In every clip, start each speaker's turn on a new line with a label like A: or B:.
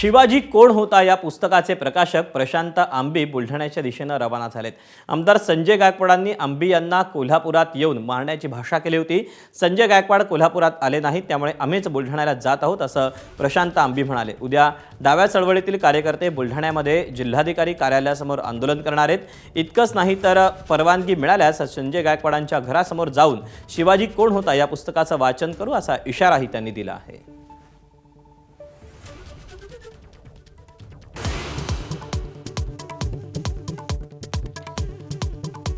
A: शिवाजी कोण होता या पुस्तकाचे प्रकाशक प्रशांत आंबी बुलढाण्याच्या दिशेने रवाना झालेत। आमदार संजय गायकवाडांनी आंबी यांना कोल्हापुरात येऊन मारण्याची भाषा केली होती। संजय गायकवाड कोल्हापुरात आले नाहीत, त्यामुळे आम्हीच बुलढाण्याला जात आहोत असं प्रशांत आंबी म्हणाले। उद्या डाव्या चळवळीतील कार्यकर्ते बुलढाण्यामध्ये जिल्हाधिकारी कार्यालयासमोर आंदोलन करणार आहेत। इतकंच नाही तर परवानगी मिळाल्यास संजय गायकवाडांच्या घरासमोर जाऊन शिवाजी कोण होता या पुस्तकाचं वाचन करू असा इशाराही त्यांनी दिला आहे।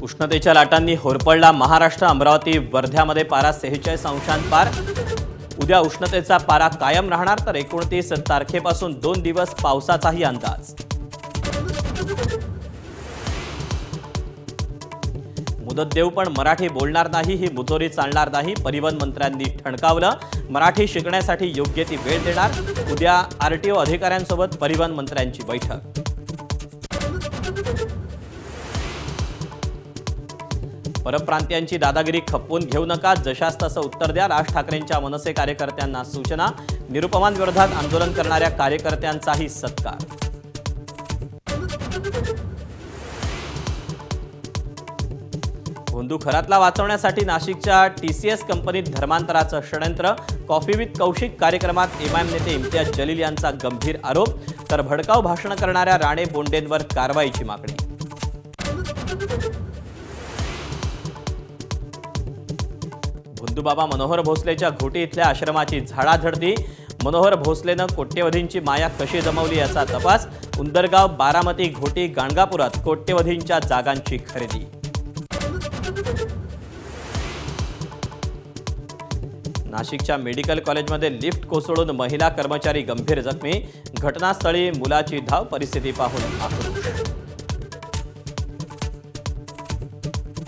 A: उष्णतेच्या लाटांनी होरपळला महाराष्ट्र। अमरावती वर्ध्यामध्ये पारा 46 अंशांत पार। उद्या उष्णतेचा पारा कायम राहणार, तर 29 तारखेपासून 2 दिवस पावसाचाही अंदाज। मुदत देऊ पण मराठी बोलणार नाही, ही मुजोरी चालणार नाही, परिवहन मंत्र्यांनी ठणकावलं। मराठी शिकण्यासाठी योग्य ती वेळ देणार। उद्या आरटीओ अधिकाऱ्यांसोबत परिवहन मंत्र्यांची बैठक। परप्रांतीयांची दादागिरी खपवून घेऊ नका, जशास तसं उत्तर द्या, राज ठाकरेंच्या मनसे कार्यकर्त्यांना सूचना। निरुपमांविरोधात आंदोलन करणाऱ्या कार्यकर्त्यांचाही सत्कार। भोंदू खरातला वाचवण्यासाठी नाशिकच्या टीसीएस कंपनीत धर्मांतराचं षडयंत्र। कॉफी विथ कौशिक कार्यक्रमात एमआयएम नेते इम्तियाज जलील यांचा गंभीर आरोप, तर भडकाऊ भाषण करणाऱ्या राणे बोंडेंवर कारवाईची मागणी। भोंदूबाबा मनोहर भोसलेच्या घोटी इथल्या आश्रमाची झाडाझडती। मनोहर भोसलेनं कोट्यवधींची माया कशी जमवली याचा तपास। उंदरगाव, बारामती, घोटी, गाणगापुरात कोट्यवधींच्या जागांची खरेदी। नाशिकच्या मेडिकल कॉलेजमध्ये लिफ्ट कोसळून महिला कर्मचारी गंभीर जखमी। घटनास्थळी मुलाची धाव, परिस्थिती पाहून आक्रोश।